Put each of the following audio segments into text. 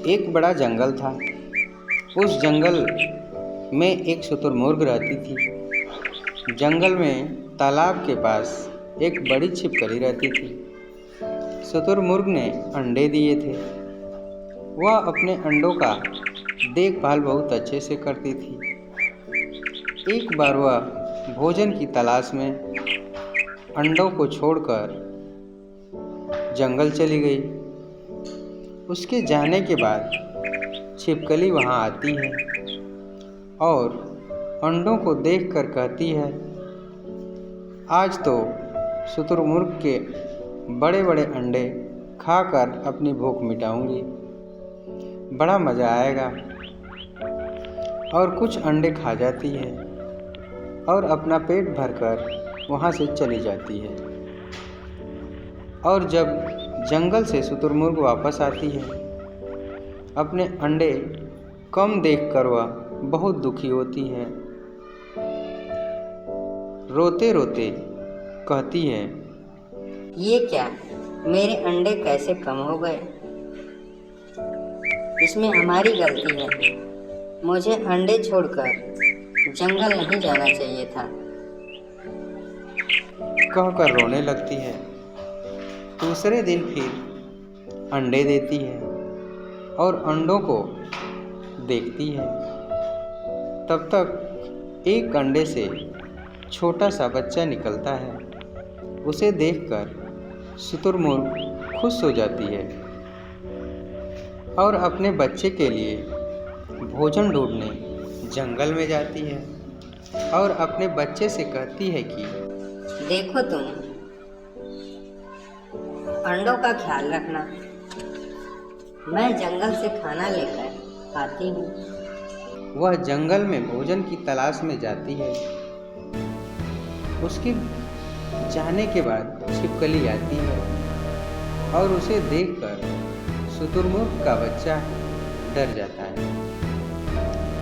एक बड़ा जंगल था। उस जंगल में एक शुतुरमुर्ग रहती थी। जंगल में तालाब के पास एक बड़ी छिपकली रहती थी। शुतुरमुर्ग ने अंडे दिए थे। वह अपने अंडों का देखभाल बहुत अच्छे से करती थी। एक बार वह भोजन की तलाश में अंडों को छोड़कर जंगल चली गई। उसके जाने के बाद छिपकली वहां आती है और अंडों को देखकर कहती है, आज तो शुतुरमुर्ग के बड़े बड़े अंडे खाकर अपनी भूख मिटाऊंगी। बड़ा मज़ा आएगा। और कुछ अंडे खा जाती है और अपना पेट भरकर वहाँ से चली जाती है। और जब जंगल से शुतुरमुर्ग वापस आती है, अपने अंडे कम देखकर वह बहुत दुखी होती है। रोते रोते कहती है, ये क्या, मेरे अंडे कैसे कम हो गए? इसमें हमारी गलती है। मुझे अंडे छोड़कर जंगल नहीं जाना चाहिए था। कहकर रोने लगती है। दूसरे दिन फिर अंडे देती है और अंडों को देखती है। तब तक एक अंडे से छोटा सा बच्चा निकलता है। उसे देखकर शुतुरमुर्ग खुश हो जाती है और अपने बच्चे के लिए भोजन ढूंढने जंगल में जाती है और अपने बच्चे से कहती है कि देखो, तुम अंडों का ख्याल रखना। मैं जंगल से खाना लेकर आती हूँ। वह जंगल में भोजन की तलाश में जाती है। उसके जाने के बाद छिपकली आती है और उसे देखकर शुतुरमुर्ग का बच्चा डर जाता है।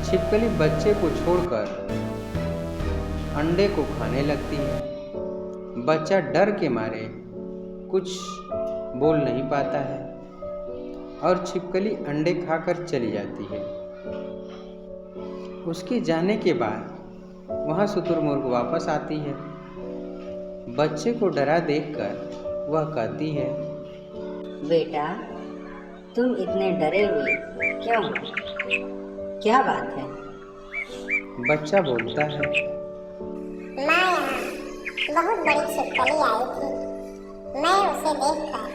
छिपकली बच्चे को छोड़कर अंडे को खाने लगती है। बच्चा डर के मारे कुछ बोल नहीं पाता है और छिपकली अंडे खाकर चली जाती है। उसके जाने के बाद वहाँ शुतुरमुर्ग वापस आती है। बच्चे को डरा देखकर वह कहती है, बेटा, तुम इतने डरे हुए क्यों हो? क्या बात है? बच्चा बोलता है, माँ, यहाँ बहुत बड़ी छिपकली आई थी। मैं उसे देखकर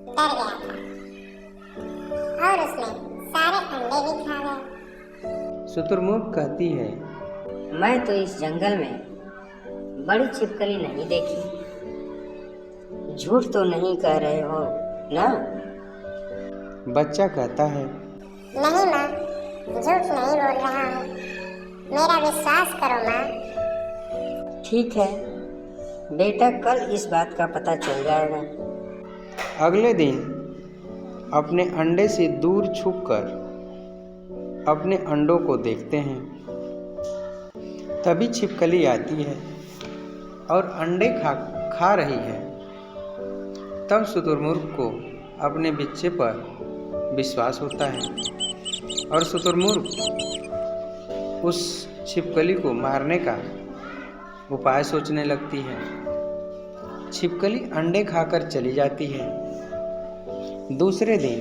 डर गया था और उसने सारे अंडे भी खा गए। शुतुरमुर्ग कहती है, मैं तो इस जंगल में बड़ी छिपकली नहीं देखी। झूठ तो नहीं कह रहे हो ना? बच्चा कहता है, नहीं माँ, झूठ नहीं बोल रहा हूँ। मेरा विश्वास करो माँ। ठीक है बेटा, कल इस बात का पता चल जाएगा। अगले दिन अपने अंडे से दूर छुपकर अपने अंडों को देखते हैं। तभी छिपकली आती है और अंडे खा रही है। तब शुतुरमुर्ग को अपने बच्चे पर विश्वास होता है और शुतुरमुर्ग उस छिपकली को मारने का उपाय सोचने लगती है। छिपकली अंडे खाकर चली जाती है। दूसरे दिन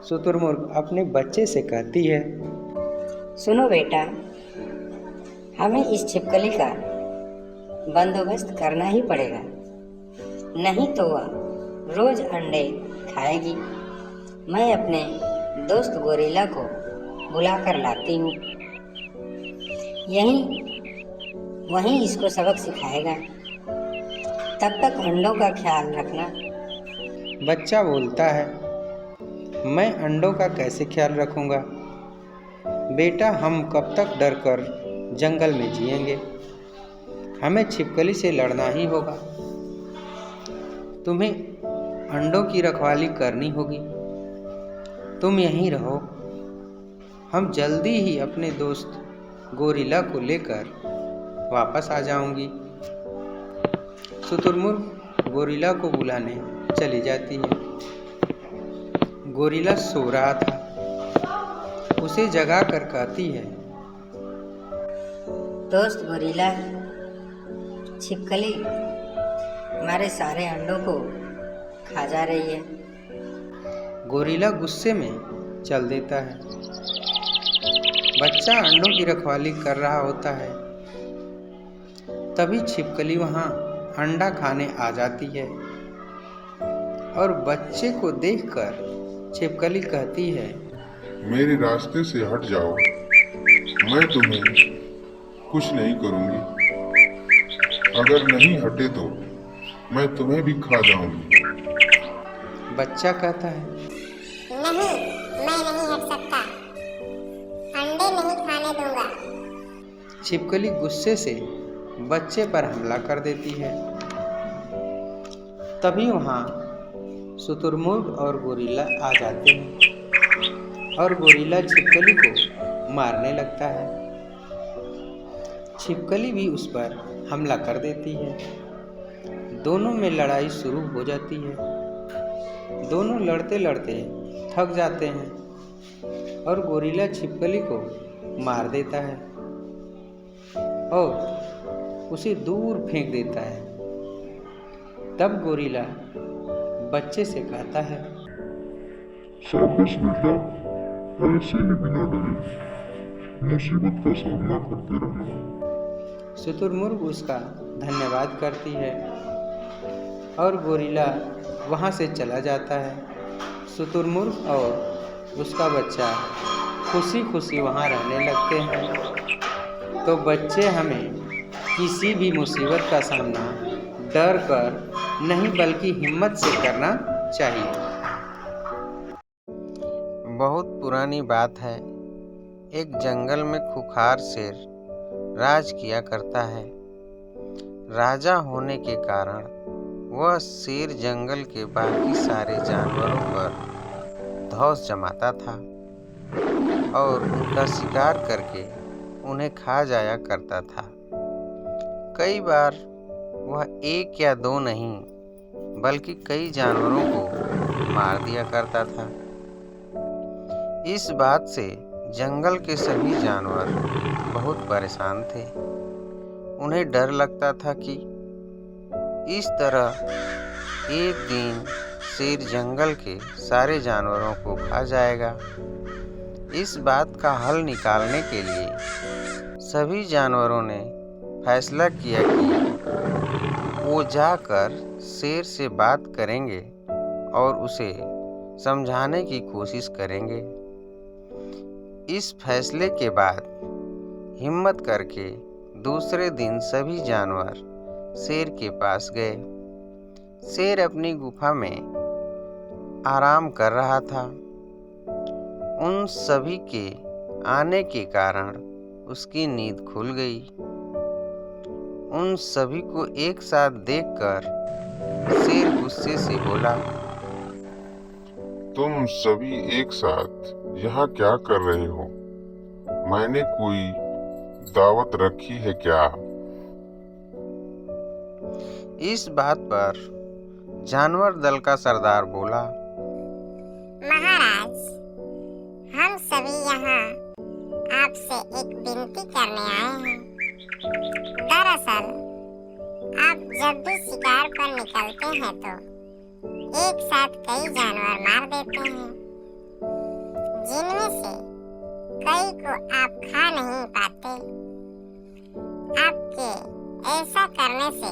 शुतुरमुर्ग अपने बच्चे से कहती है, सुनो बेटा, हमें इस छिपकली का बंदोबस्त करना ही पड़ेगा, नहीं तो वह रोज अंडे खाएगी। मैं अपने दोस्त गोरिल्ला को बुलाकर लाती हूँ। वहीं इसको सबक सिखाएगा। तब तक अंडों का ख्याल रखना। बच्चा बोलता है, मैं अंडों का कैसे ख्याल रखूँगा? बेटा, हम कब तक डर कर जंगल में जिएंगे? हमें छिपकली से लड़ना ही होगा। तुम्हें अंडों की रखवाली करनी होगी। तुम यहीं रहो। हम जल्दी ही अपने दोस्त गोरिल्ला को लेकर वापस आ जाऊंगी। शुतुरमुर्ग गोरिल्ला को बुलाने चली जाती है। गोरिल्ला सो रहा था। उसे जगा कर कहती है, दोस्त गोरिल्ला, छिपकली हमारे सारे अंडों को खा जा रही है। गोरिल्ला गुस्से में चल देता है। बच्चा अंडों की रखवाली कर रहा होता है। तभी छिपकली वहां अंडा खाने आ जाती है और बच्चे को देखकर छिपकली कहती है, मेरे रास्ते से हट जाओ, मैं तुम्हें कुछ नहीं करूंगी। अगर नहीं हटे तो मैं तुम्हें भी खा जाऊंगी। बच्चा कहता है, नहीं, मैं नहीं हट सकता, अंडे नहीं खाने दूंगा। छिपकली गुस्से से बच्चे पर हमला कर देती है। तभी वहां शुतुरमुर्ग और गोरिल्ला आ जाते हैं और गोरिल्ला छिपकली को मारने लगता है। छिपकली भी उस पर हमला कर देती है। दोनों में लड़ाई शुरू हो जाती है। दोनों लड़ते लड़ते थक जाते हैं और गोरिल्ला छिपकली को मार देता है और उसे दूर फेंक देता है। तब गोरिल्ला बच्चे से कहता है, शाबाश बेटा, ऐसे ही बिना डरे मुसीबत का सामना करते रहे। शुतुरमुर्ग उसका धन्यवाद करती है और गोरिल्ला वहाँ से चला जाता है। शुतुरमुर्ग और उसका बच्चा खुशी खुशी वहाँ रहने लगते हैं। तो बच्चे हमें किसी भी मुसीबत का सामना डर कर नहीं बल्कि हिम्मत से करना चाहिए। बहुत पुरानी बात है। एक जंगल में खूंखार शेर राज किया करता है। राजा होने के कारण वह शेर जंगल के बाकी सारे जानवरों पर धौंस जमाता था और उनका शिकार करके उन्हें खा जाया करता था। कई बार वह एक या दो नहीं बल्कि कई जानवरों को मार दिया करता था। इस बात से जंगल के सभी जानवर बहुत परेशान थे। उन्हें डर लगता था कि इस तरह एक दिन शेर जंगल के सारे जानवरों को खा जाएगा। इस बात का हल निकालने के लिए सभी जानवरों ने फैसला किया कि वो जाकर शेर से बात करेंगे और उसे समझाने की कोशिश करेंगे। इस फैसले के बाद हिम्मत करके दूसरे दिन सभी जानवर शेर के पास गए। शेर अपनी गुफा में आराम कर रहा था। उन सभी के आने के कारण उसकी नींद खुल गई। उन सभी को एक साथ देखकर शेर गुस्से से बोला, तुम सभी एक साथ यहाँ क्या कर रहे हो? मैंने कोई दावत रखी है क्या? इस बात पर जानवर दल का सरदार बोला, महाराज, हम सभी यहाँ आपसे एक विनती करने आए हैं। दरअसल आप जब भी शिकार पर निकलते हैं तो एक साथ कई जानवर मार देते हैं, जिनमें से कई को आप खा नहीं पाते। आपके ऐसा करने से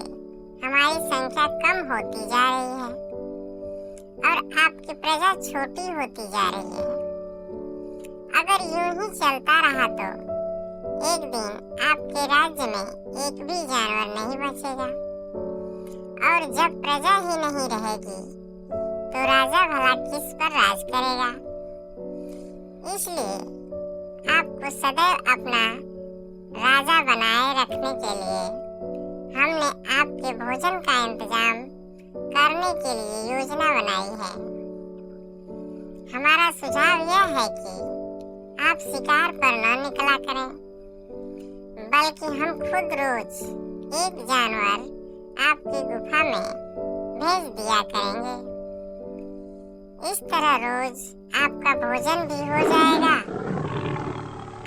हमारी संख्या कम होती जा रही है और आपकी प्रजा छोटी होती जा रही है। अगर यूं ही चलता रहा तो एक दिन आपके राज्य में एक भी जानवर नहीं बचेगा और जब प्रजा ही नहीं रहेगी तो राजा भला किस पर राज करेगा। इसलिए आपको सदैव अपना राजा बनाए रखने के लिए हमने आपके भोजन का इंतजाम करने के लिए योजना बनाई है। हमारा सुझाव यह है कि आप शिकार पर न निकला करें, बल्कि हम खुद रोज एक जानवर आपकी गुफा में भेज दिया करेंगे। इस तरह रोज आपका भोजन भी हो जाएगा,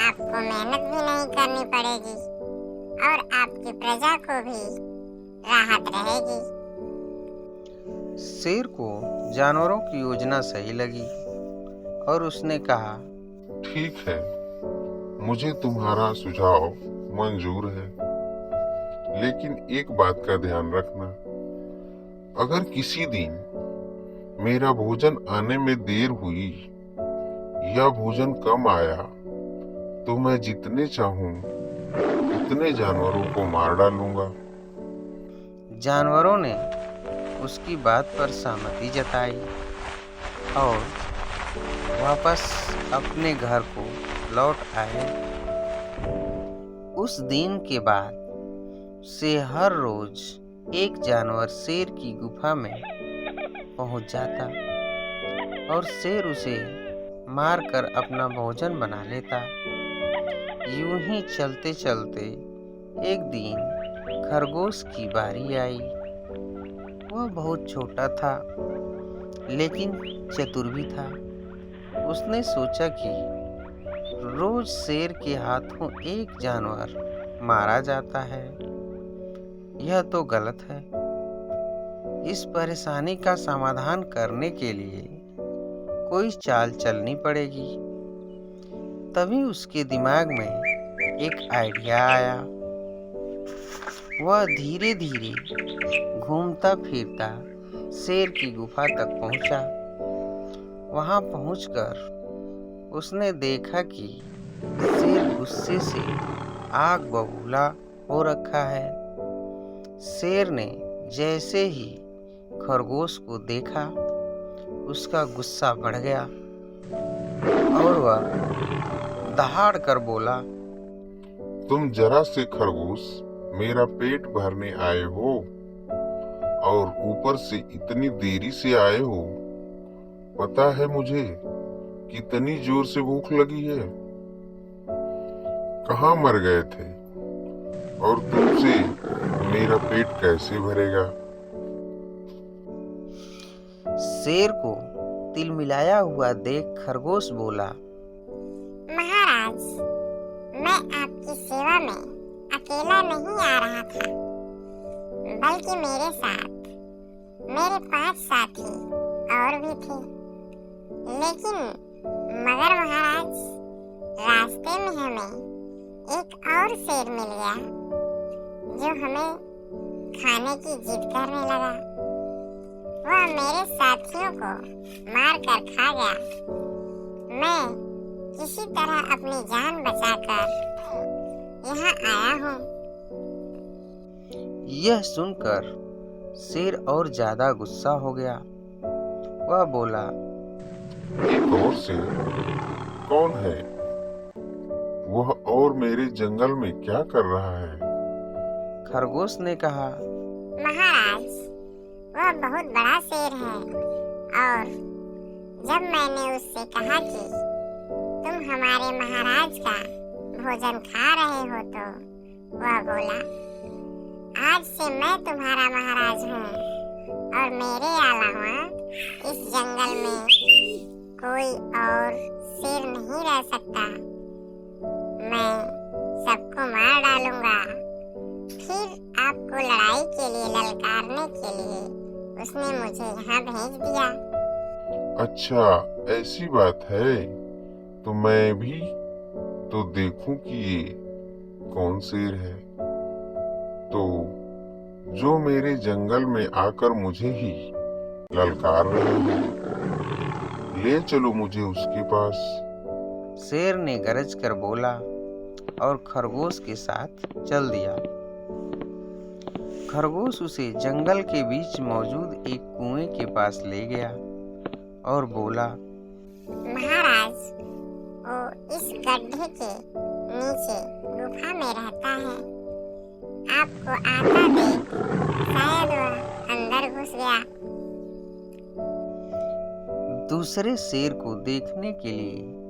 आपको मेहनत भी नहीं करनी पड़ेगी और आपकी प्रजा को भी राहत रहेगी। शेर को जानवरों की योजना सही लगी और उसने कहा, ठीक है, मुझे तुम्हारा सुझाव मंजूर है, लेकिन एक बात का ध्यान रखना, अगर किसी दिन मेरा भोजन आने में देर हुई या भोजन कम आया तो मैं जितने चाहूं उतने जानवरों को मार डालूंगा। जानवरों ने उसकी बात पर सहमति जताई और वापस अपने घर को लौट आए। उस दिन के बाद से हर रोज एक जानवर शेर की गुफा में पहुंच जाता और शेर उसे मारकर अपना भोजन बना लेता। यूं ही चलते चलते एक दिन खरगोश की बारी आई। वह बहुत छोटा था लेकिन चतुर भी था। उसने सोचा कि रोज शेर के हाथों एक जानवर मारा जाता है, यह तो गलत है। इस परेशानी का समाधान करने के लिए कोई चाल चलनी पड़ेगी। तभी उसके दिमाग में एक आइडिया आया। वह धीरे धीरे घूमता फिरता शेर की गुफा तक पहुंचा। वहां पहुंचकर उसने देखा कि शेर गुस्से से आग बबूला हो रखा है। शेर ने जैसे ही खरगोश को देखा, उसका गुस्सा बढ़ गया और वह दहाड़ कर बोला, तुम जरा से खरगोश मेरा पेट भरने आए हो और ऊपर से इतनी देरी से आए हो। पता है मुझे कितनी जोर से भूख लगी है। कहाँ मर गए थे और तुमसे मेरा पेट कैसे भरेगा। शेर को तिलमिलाया हुआ देख खरगोश बोला, महाराज, मैं आपकी सेवा में अकेला नहीं आ रहा था, बल्कि मेरे साथ मेरे 5 साथी और भी थे। लेकिन मगर महाराज, रास्ते में हमें एक और शेर मिल गया जो हमें खाने की जिद करने लगा। वह मेरे साथियों को मार कर खा गया। मैं किसी तरह अपनी जान बचाकर यहाँ आया हूँ। यह सुनकर शेर और ज्यादा गुस्सा हो गया। वह बोला, एक और शेर कौन है? वह और मेरे जंगल में क्या कर रहा है? खरगोश ने कहा, महाराज, वह बहुत बड़ा शेर है और जब मैंने उससे कहा कि तुम हमारे महाराज का भोजन खा रहे हो तो वह बोला, आज से मैं तुम्हारा महाराज हूँ और मेरे अलावा इस जंगल में कोई और शेर नहीं रह सकता। मैं सबको मार डालूंगा। फिर आपको लड़ाई के लिए ललकारने के लिए उसने मुझे यहाँ भेज दिया। अच्छा, ऐसी बात है, तो मैं भी तो देखूं कि ये कौन शेर है, तो जो मेरे जंगल में आकर मुझे ही ललकार रहा है। ले चलो मुझे उसके पास। शेर ने गरज कर बोला और खरगोश के साथ चल दिया। खरगोश उसे जंगल के बीच मौजूद एक कुएं के पास ले गया और बोला, महाराज, वो इस गड्ढे के नीचे गुफा में रहता है। आपको आता देख शायद वह अंदर घुस गया। दूसरे शेर को देखने के लिए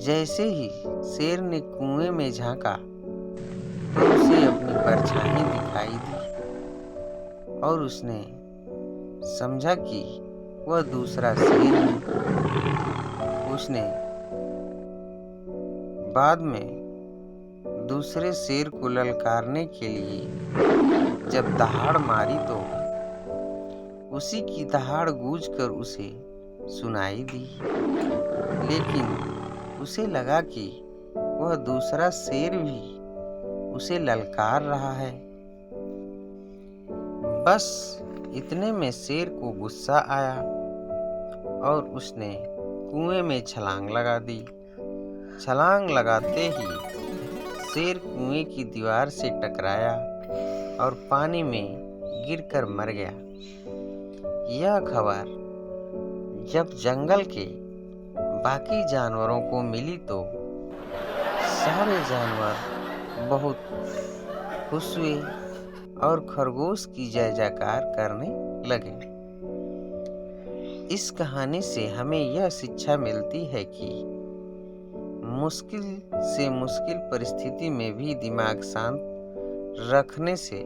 जैसे ही शेर ने कुएं में झांका तो उसे अपनी परछाई दिखाई दी और उसने समझा कि वह दूसरा शेर है। उसने बाद में दूसरे शेर को ललकारने के लिए जब दहाड़ मारी तो उसी की दहाड़ गूंजकर उसे सुनाई दी, लेकिन उसे लगा कि वह दूसरा शेर भी उसे ललकार रहा है। बस इतने में शेर को गुस्सा आया और उसने कुएं में छलांग लगा दी। छलांग लगाते ही शेर कुएं की दीवार से टकराया और पानी में गिरकर मर गया। यह खबर जब जंगल के बाकी जानवरों को मिली तो सारे जानवर बहुत खुश हुए और खरगोश की जय जयकार करने लगे। इस कहानी से हमें यह शिक्षा मिलती है कि मुश्किल से मुश्किल परिस्थिति में भी दिमाग शांत रखने से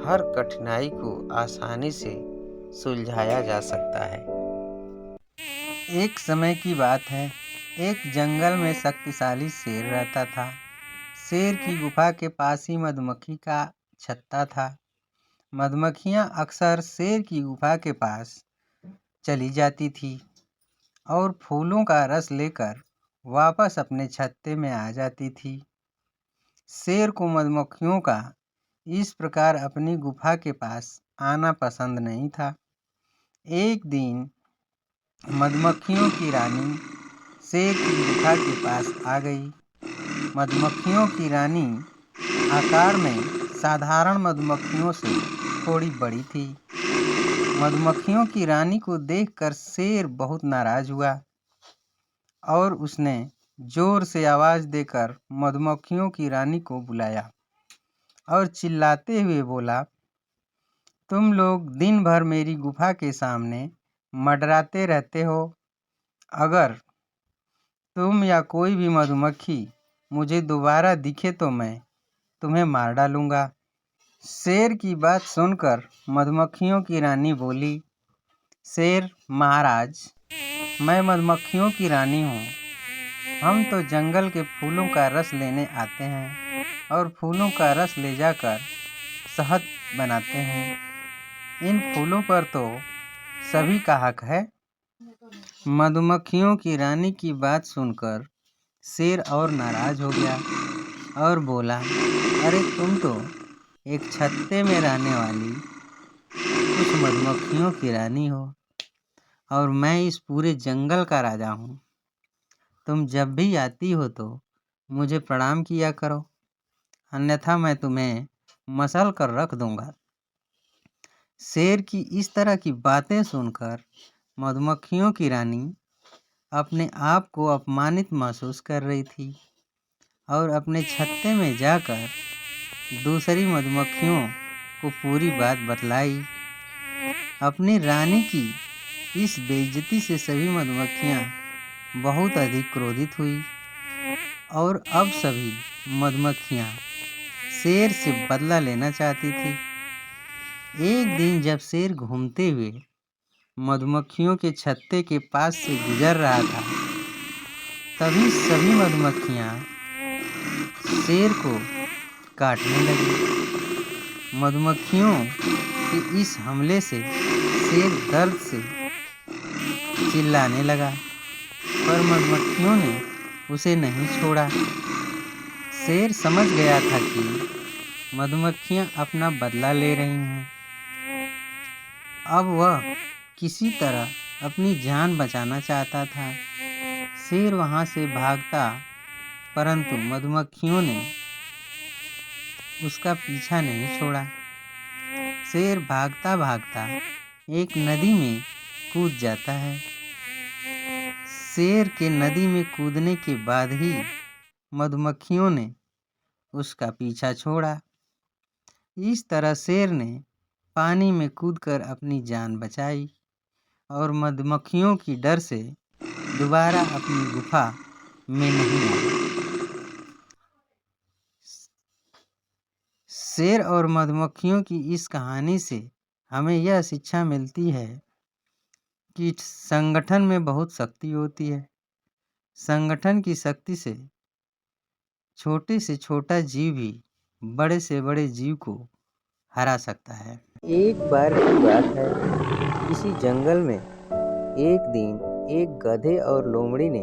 हर कठिनाई को आसानी से सुलझाया जा सकता है। एक समय की बात है, एक जंगल में शक्तिशाली शेर रहता था। शेर की गुफा के पास ही मधुमक्खी का छत्ता था। मधुमक्खियां अक्सर शेर की गुफा के पास चली जाती थी और फूलों का रस लेकर वापस अपने छत्ते में आ जाती थी। शेर को मधुमक्खियों का इस प्रकार अपनी गुफा के पास आना पसंद नहीं था। एक दिन मधुमक्खियों की रानी शेर की गुफा के पास आ गई। मधुमक्खियों की रानी आकार में साधारण मधुमक्खियों से थोड़ी बड़ी थी। मधुमक्खियों की रानी को देखकर शेर बहुत नाराज हुआ और उसने जोर से आवाज देकर मधुमक्खियों की रानी को बुलाया और चिल्लाते हुए बोला, तुम लोग दिन भर मेरी गुफा के सामने मंडराते रहते हो। अगर तुम या कोई भी मधुमक्खी मुझे दोबारा दिखे तो मैं तुम्हें मार डालूंगा। शेर की बात सुनकर मधुमक्खियों की रानी बोली, शेर महाराज, मैं मधुमक्खियों की रानी हूँ। हम तो जंगल के फूलों का रस लेने आते हैं और फूलों का रस ले जाकर शहद बनाते हैं। इन फूलों पर तो सभी का हक है। मधुमक्खियों की रानी की बात सुनकर शेर और नाराज हो गया और बोला, अरे तुम तो एक छत्ते में रहने वाली कुछ मधुमक्खियों की रानी हो और मैं इस पूरे जंगल का राजा हूँ। तुम जब भी आती हो तो मुझे प्रणाम किया करो, अन्यथा मैं तुम्हें मसल कर रख दूंगा। शेर की इस तरह की बातें सुनकर मधुमक्खियों की रानी अपने आप को अपमानित महसूस कर रही थी और अपने छत्ते में जाकर दूसरी मधुमक्खियों को पूरी बात बतलाई। अपनी रानी की इस बेइज्जती से सभी मधुमक्खियाँ बहुत अधिक क्रोधित हुई और अब सभी मधुमक्खियाँ शेर से बदला लेना चाहती थी। एक दिन जब शेर घूमते हुए मधुमक्खियों के छत्ते के पास से गुजर रहा था, तभी सभी मधुमक्खियाँ शेर को काटने लगी। मधुमक्खियों के इस हमले से शेर दर्द से चिल्लाने लगा, पर मधुमक्खियों ने उसे नहीं छोड़ा। शेर समझ गया था कि मधुमक्खियाँ अपना बदला ले रही हैं। अब वह किसी तरह अपनी जान बचाना चाहता था। शेर वहाँ से भागता, परंतु मधुमक्खियों ने उसका पीछा नहीं छोड़ा। शेर भागता भागता एक नदी में कूद जाता है। शेर के नदी में कूदने के बाद ही मधुमक्खियों ने उसका पीछा छोड़ा। इस तरह शेर ने पानी में कूदकर अपनी जान बचाई और मधुमक्खियों की डर से दोबारा अपनी गुफा में नहीं आया। शेर और मधुमक्खियों की इस कहानी से हमें यह शिक्षा मिलती है कि संगठन में बहुत शक्ति होती है। संगठन की शक्ति से छोटे से छोटा जीव भी बड़े से बड़े जीव को हरा सकता है। एक बार की बात है, किसी जंगल में एक दिन एक गधे और लोमड़ी ने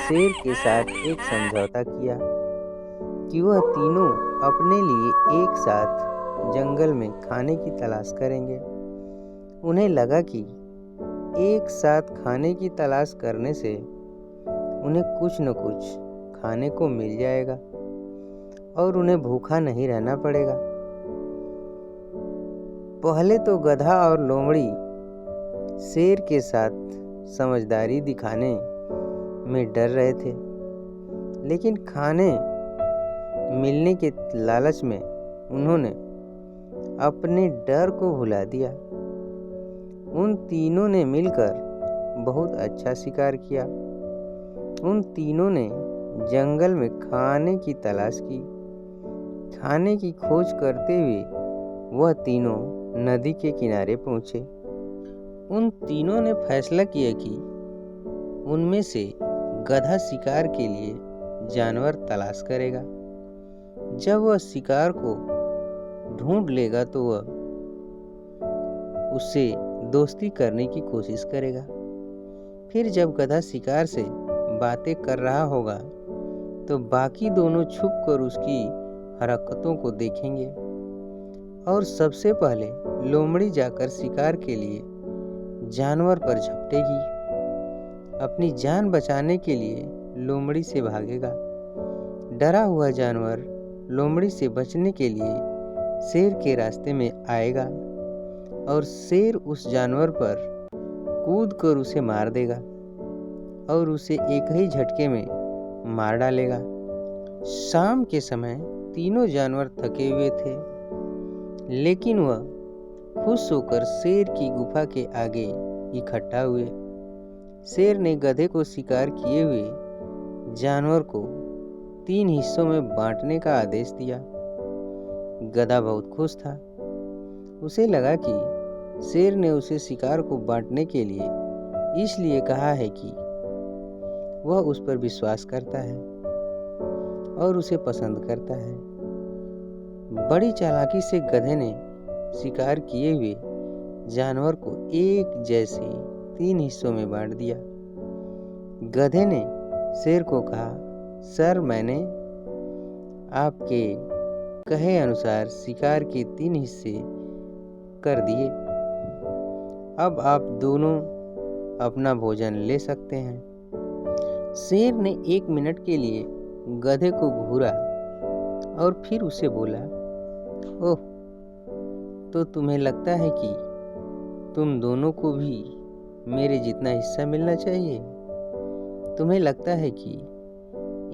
शेर के साथ एक समझौता किया कि वह तीनों अपने लिए एक साथ जंगल में खाने की तलाश करेंगे। उन्हें लगा कि एक साथ खाने की तलाश करने से उन्हें कुछ न कुछ खाने को मिल जाएगा और उन्हें भूखा नहीं रहना पड़ेगा। पहले तो गधा और लोमड़ी शेर के साथ समझदारी दिखाने में डर रहे थे, लेकिन खाने मिलने के लालच में उन्होंने अपने डर को भुला दिया। उन तीनों ने मिलकर बहुत अच्छा शिकार किया। उन तीनों ने जंगल में खाने की तलाश की। खाने की खोज करते हुए वह तीनों नदी के किनारे पहुंचे। उन तीनों ने फैसला किया कि उनमें से गधा शिकार के लिए जानवर तलाश करेगा। जब वह शिकार को ढूंढ लेगा तो वह उससे दोस्ती करने की कोशिश करेगा। फिर जब गधा शिकार से बातें कर रहा होगा तो बाकी दोनों छुप कर उसकी हरकतों को देखेंगे और सबसे पहले लोमड़ी जाकर शिकार के लिए जानवर पर झपटेगी। अपनी जान बचाने के लिए लोमड़ी से भागेगा। डरा हुआ जानवर लोमड़ी से बचने के लिए शेर के रास्ते में आएगा और शेर उस जानवर पर कूद कर उसे मार देगा और उसे एक ही झटके में मार डालेगा। शाम के समय तीनों जानवर थके हुए थे, लेकिन वह खुश होकर शेर की गुफा के आगे इकट्ठा हुए। शेर ने गधे को शिकार किए हुए जानवर को 3 हिस्सों में बांटने का आदेश दिया। गधा बहुत खुश था। उसे लगा कि शेर ने उसे शिकार को बांटने के लिए इसलिए कहा है कि वह उस पर विश्वास करता है और उसे पसंद करता है। बड़ी चालाकी से गधे ने शिकार किए हुए जानवर को एक जैसे 3 हिस्सों में बांट दिया। गधे ने शेर को कहा, सर, मैंने आपके कहे अनुसार शिकार के 3 हिस्से कर दिए। अब आप दोनों अपना भोजन ले सकते हैं। शेर ने 1 मिनट के लिए गधे को घूरा और फिर उसे बोला, ओह, तो तुम्हें लगता है कि तुम दोनों को भी मेरे जितना हिस्सा मिलना चाहिए? तुम्हें लगता है कि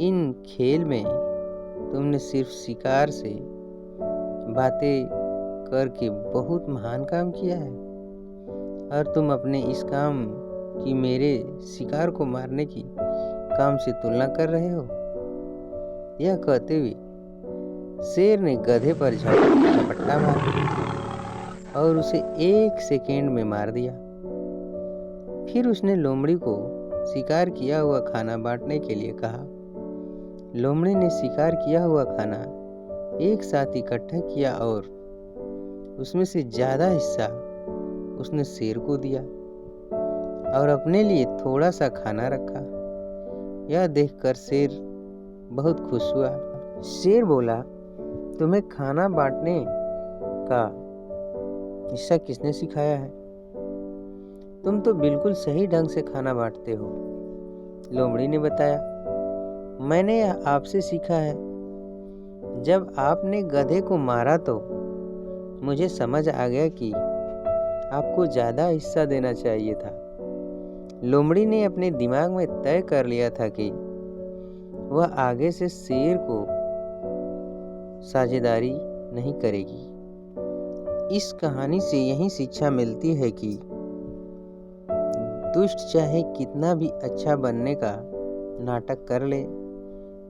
इन खेल में तुमने सिर्फ शिकार से बातें करके बहुत महान काम किया है और तुम अपने इस काम की मेरे शिकार को मारने की काम से तुलना कर रहे हो? यह कहते हुए शेर ने गधे पर झपट्टा मारा और उसे 1 सेकेंड में मार दिया। फिर उसने लोमड़ी को शिकार किया हुआ खाना बांटने के लिए कहा। लोमड़ी ने शिकार किया हुआ खाना एक साथ इकट्ठा किया और उसमें से ज्यादा हिस्सा उसने शेर को दिया और अपने लिए थोड़ा सा खाना रखा। यह देखकर शेर बहुत खुश हुआ। शेर बोला, तुम्हें खाना बांटने का हिस्सा किसने सिखाया है? तुम तो बिल्कुल सही ढंग से खाना बांटते हो। लोमड़ी ने बताया, मैंने यह आपसे सीखा है। जब आपने गधे को मारा तो मुझे समझ आ गया कि आपको ज्यादा हिस्सा देना चाहिए था। लोमड़ी ने अपने दिमाग में तय कर लिया था कि वह आगे से शेर को साझेदारी नहीं करेगी। इस कहानी से यही शिक्षा मिलती है कि दुष्ट चाहे कितना भी अच्छा बनने का नाटक कर ले,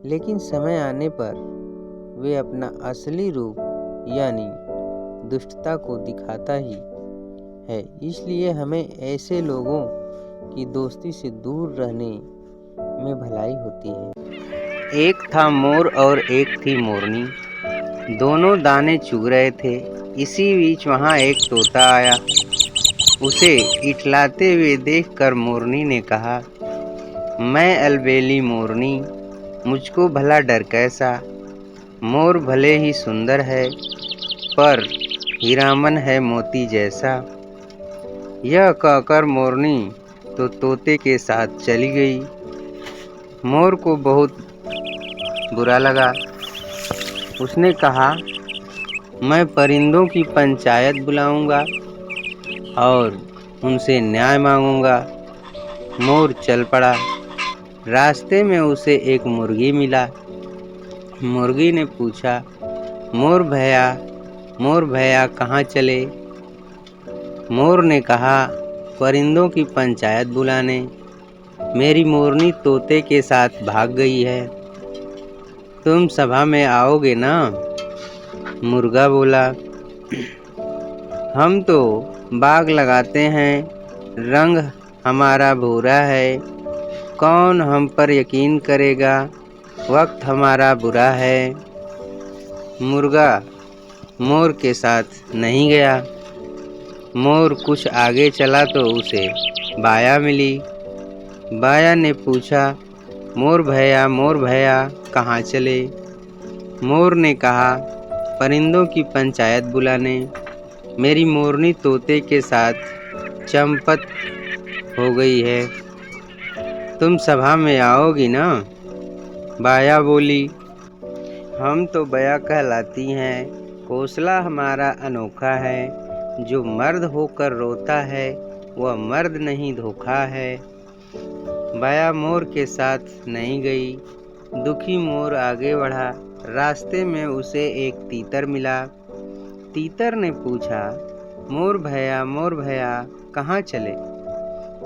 लेकिन समय आने पर वे अपना असली रूप यानी दुष्टता को दिखाता ही है, इसलिए हमें ऐसे लोगों की दोस्ती से दूर रहने में भलाई होती है। एक था मोर और एक थी मोरनी, दोनों दाने चुग रहे थे। इसी बीच वहाँ एक तोता आया। उसे इठलाते हुए देखकर मोरनी ने कहा, मैं अलबेली मोरनी, मुझको भला डर कैसा। मोर भले ही सुंदर है, पर हीरामन है मोती जैसा। यह कहकर मोरनी तो तोते के साथ चली गई। मोर को बहुत बुरा लगा। उसने कहा, मैं परिंदों की पंचायत बुलाऊंगा और उनसे न्याय मांगूंगा। मोर चल पड़ा। रास्ते में उसे एक मुर्गी मिला। मुर्गी ने पूछा, मोर भैया कहाँ चले। मोर ने कहा, परिंदों की पंचायत बुलाने। मेरी मोरनी तोते के साथ भाग गई है। तुम सभा में आओगे ना? मुर्गा बोला, हम तो बाग लगाते हैं, रंग हमारा भूरा है। कौन हम पर यकीन करेगा, वक्त हमारा बुरा है। मुर्गा मोर के साथ नहीं गया। मोर कुछ आगे चला तो उसे बाया मिली। बाया ने पूछा, मोर भैया कहाँ चले। मोर ने कहा, परिंदों की पंचायत बुलाने। मेरी मोरनी तोते के साथ चंपत हो गई है। तुम सभा में आओगी ना? बाया बोली, हम तो बया कहलाती हैं। कौशला हमारा अनोखा है। जो मर्द होकर रोता है, वह मर्द नहीं धोखा है। बाया मोर के साथ नहीं गई। दुखी मोर आगे बढ़ा। रास्ते में उसे एक तीतर मिला। तीतर ने पूछा, मोर भैया कहाँ चले।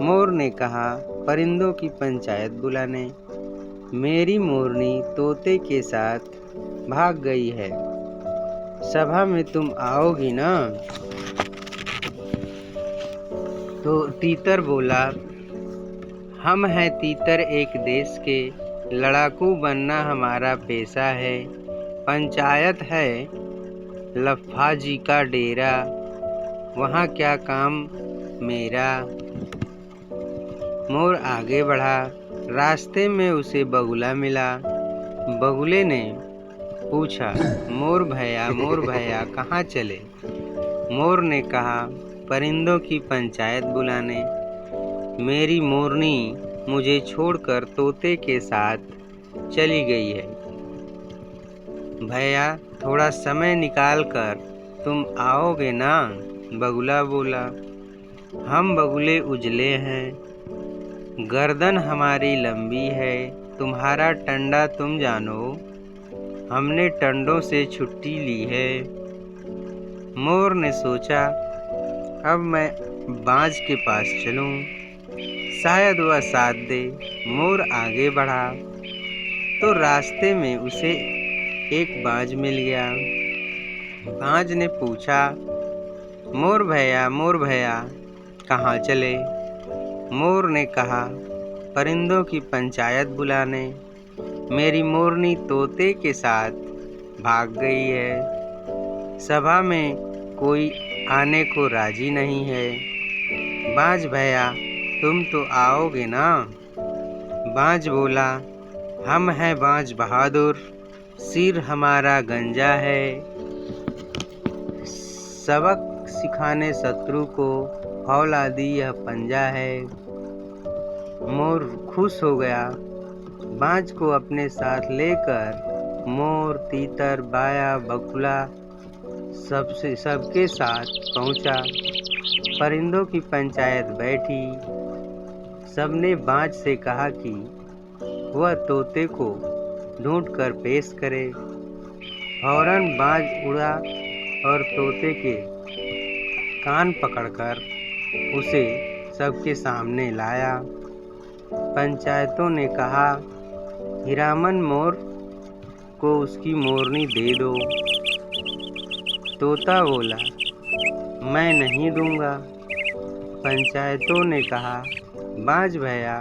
मोर ने कहा, परिंदों की पंचायत बुलाने। मेरी मोरनी तोते के साथ भाग गई है। सभा में तुम आओगी ना? तो तीतर बोला, हम हैं तीतर एक देश के, लड़ाकू बनना हमारा पेशा है। पंचायत है लफ्फा जी का डेरा, वहाँ क्या काम मेरा। मोर आगे बढ़ा। रास्ते में उसे बगुला मिला। बगुले ने पूछा, मोर भैया कहाँ चले। मोर ने कहा, परिंदों की पंचायत बुलाने। मेरी मोरनी मुझे छोड़कर तोते के साथ चली गई है। भैया थोड़ा समय निकाल कर तुम आओगे ना? बगुला बोला, हम बगुले उजले हैं, गर्दन हमारी लंबी है। तुम्हारा टंडा तुम जानो, हमने टंडों से छुट्टी ली है। मोर ने सोचा, अब मैं बाज के पास चलूं, शायद वह साथ दे। मोर आगे बढ़ा तो रास्ते में उसे एक बाज मिल गया। बाज ने पूछा, मोर भैया कहाँ चले। मोर ने कहा, परिंदों की पंचायत बुलाने। मेरी मोरनी तोते के साथ भाग गई है। सभा में कोई आने को राजी नहीं है। बाज भैया तुम तो आओगे ना? बाज बोला, हम हैं बाज बहादुर, सिर हमारा गंजा है। सबक सिखाने शत्रु को, फौलादी यह पंजा है। मोर खुश हो गया। बाज को अपने साथ लेकर मोर, तीतर, बाया, बगुला सबके साथ पहुंचा। परिंदों की पंचायत बैठी। सबने बाज से कहा कि वह तोते को ढूंढकर पेश करे। फौरन बाज उड़ा और तोते के कान पकड़कर उसे सबके सामने लाया। पंचायतों ने कहा, हीरामन मोर को उसकी मोरनी दे दो। तोता बोला, मैं नहीं दूंगा। पंचायतों ने कहा, बाज भैया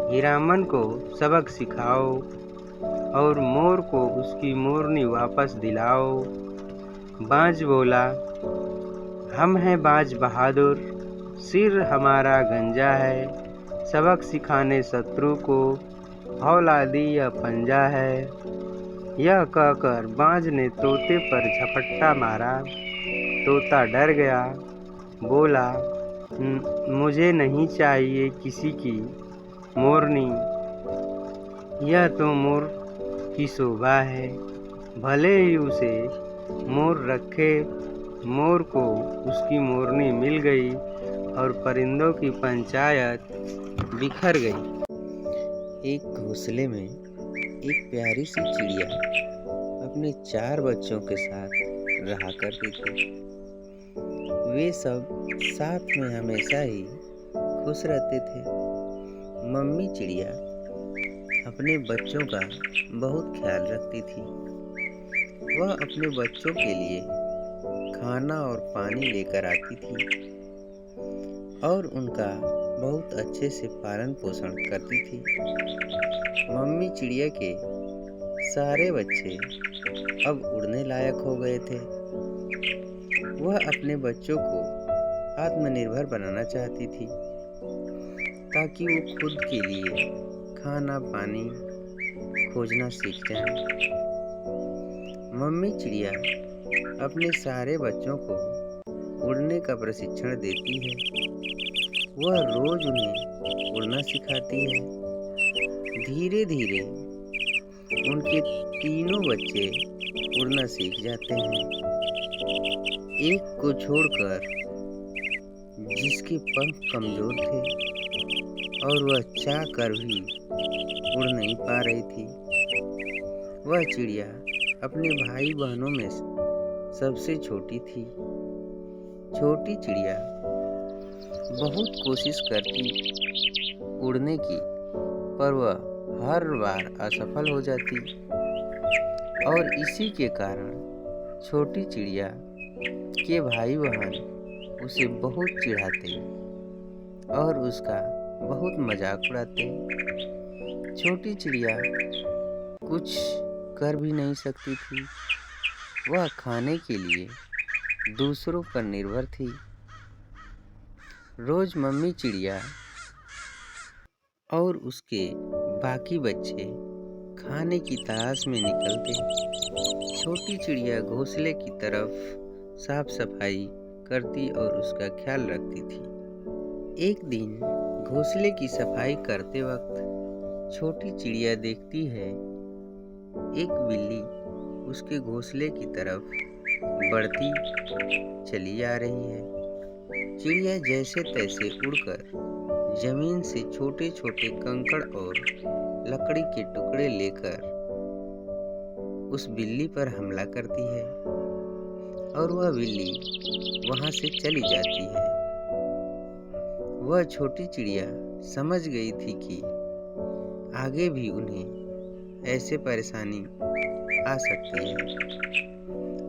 हीरामन को सबक सिखाओ और मोर को उसकी मोरनी वापस दिलाओ। बाज बोला, हम हैं बाज बहादुर, सिर हमारा गंजा है, सबक सिखाने शत्रु को औलादी या पंजा है। यह कहकर बाज ने तोते पर झपट्टा मारा। तोता डर गया, बोला, मुझे नहीं चाहिए किसी की मोरनी, यह तो मोर की शोभा है। भले ही उसे मोर रखे। मोर को उसकी मोरनी मिल गई और परिंदों की पंचायत बिखर गई। एक घोंसले में एक प्यारी सी चिड़िया अपने 4 बच्चों के साथ रहा करती थी। वे सब साथ में हमेशा ही खुश रहते थे। मम्मी चिड़िया अपने बच्चों का बहुत ख्याल रखती थी। वह अपने बच्चों के लिए खाना और पानी लेकर आती थी और उनका बहुत अच्छे से पालन पोषण करती थी। मम्मी चिड़िया के सारे बच्चे अब उड़ने लायक हो गए थे। वह अपने बच्चों को आत्मनिर्भर बनाना चाहती थी ताकि वो खुद के लिए खाना पानी खोजना सीख जाएं। मम्मी चिड़िया अपने सारे बच्चों को उड़ने का प्रशिक्षण देती है। वह रोज उन्हें उड़ना सिखाती है। धीरे धीरे उनके तीनों बच्चे उड़ना सीख जाते हैं। एक को छोड़कर जिसके पंख कमजोर थे और वह चाह कर भी उड़ नहीं पा रही थी। वह चिड़िया अपने भाई बहनों में सबसे छोटी थी। छोटी चिड़िया बहुत कोशिश करती उड़ने की, पर वह हर बार असफल हो जाती और इसी के कारण छोटी चिड़िया के भाई बहन उसे बहुत चिढ़ाते और उसका बहुत मजाक उड़ाते। छोटी चिड़िया कुछ कर भी नहीं सकती थी। वह खाने के लिए दूसरों पर निर्भर थी। रोज मम्मी चिड़िया और उसके बाकी बच्चे खाने की तलाश में निकलते। छोटी चिड़िया घोंसले की तरफ साफ सफाई करती और उसका ख्याल रखती थी। एक दिन घोंसले की सफाई करते वक्त छोटी चिड़िया देखती है एक बिल्ली उसके घोंसले की तरफ बढ़ती चली आ रही है। चिड़िया जैसे तैसे उड़कर जमीन से छोटे छोटे कंकड़ और लकड़ी के टुकड़े लेकर उस बिल्ली पर हमला करती है और वह बिल्ली वहां से चली जाती है। वह छोटी चिड़िया समझ गई थी कि आगे भी उन्हें ऐसे परेशानी आ सकती है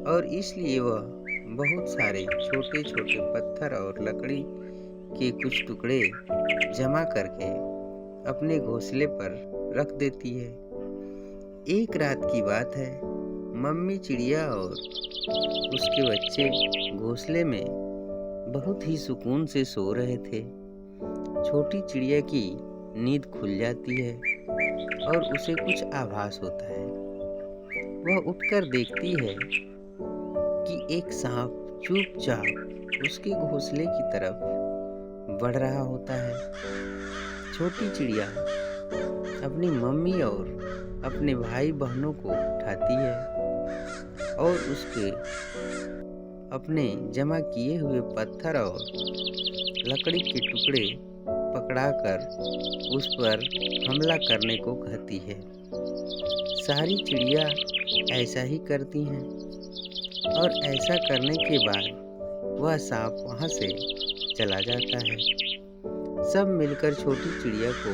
और इसलिए वह बहुत सारे छोटे छोटे पत्थर और लकड़ी के कुछ टुकड़े जमा करके अपने घोंसले पर रख देती है। एक रात की बात है, मम्मी चिड़िया और उसके बच्चे घोंसले में बहुत ही सुकून से सो रहे थे। छोटी चिड़िया की नींद खुल जाती है और उसे कुछ आभास होता है। वह उठकर देखती है कि एक सांप चुपचाप उसके घोंसले की तरफ बढ़ रहा होता है। छोटी चिड़िया अपनी मम्मी और अपने भाई बहनों को उठाती है और उसके अपने जमा किए हुए पत्थर और लकड़ी के टुकड़े पकड़ाकर उस पर हमला करने को कहती है। सारी चिड़िया ऐसा ही करती हैं और ऐसा करने के बाद वह सांप वहां से चला जाता है। सब मिलकर छोटी चिड़िया को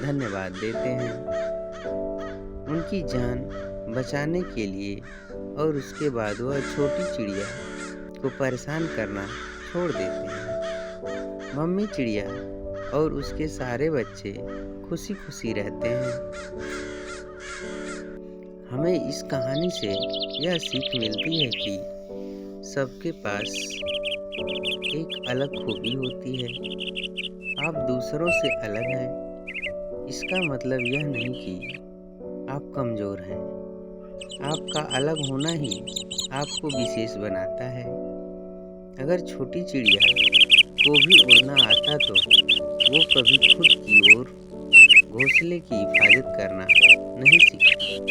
धन्यवाद देते हैं उनकी जान बचाने के लिए और उसके बाद वह छोटी चिड़िया को परेशान करना छोड़ देते हैं। मम्मी चिड़िया और उसके सारे बच्चे खुशी खुशी रहते हैं। हमें इस कहानी से यह सीख मिलती है कि सबके पास एक अलग खूबी होती है। आप दूसरों से अलग हैं, इसका मतलब यह नहीं कि आप कमज़ोर हैं। आपका अलग होना ही आपको विशेष बनाता है। अगर छोटी चिड़िया को भी उड़ना आता तो वो कभी खुद की ओर घोंसले की हिफाजत करना नहीं सीखती।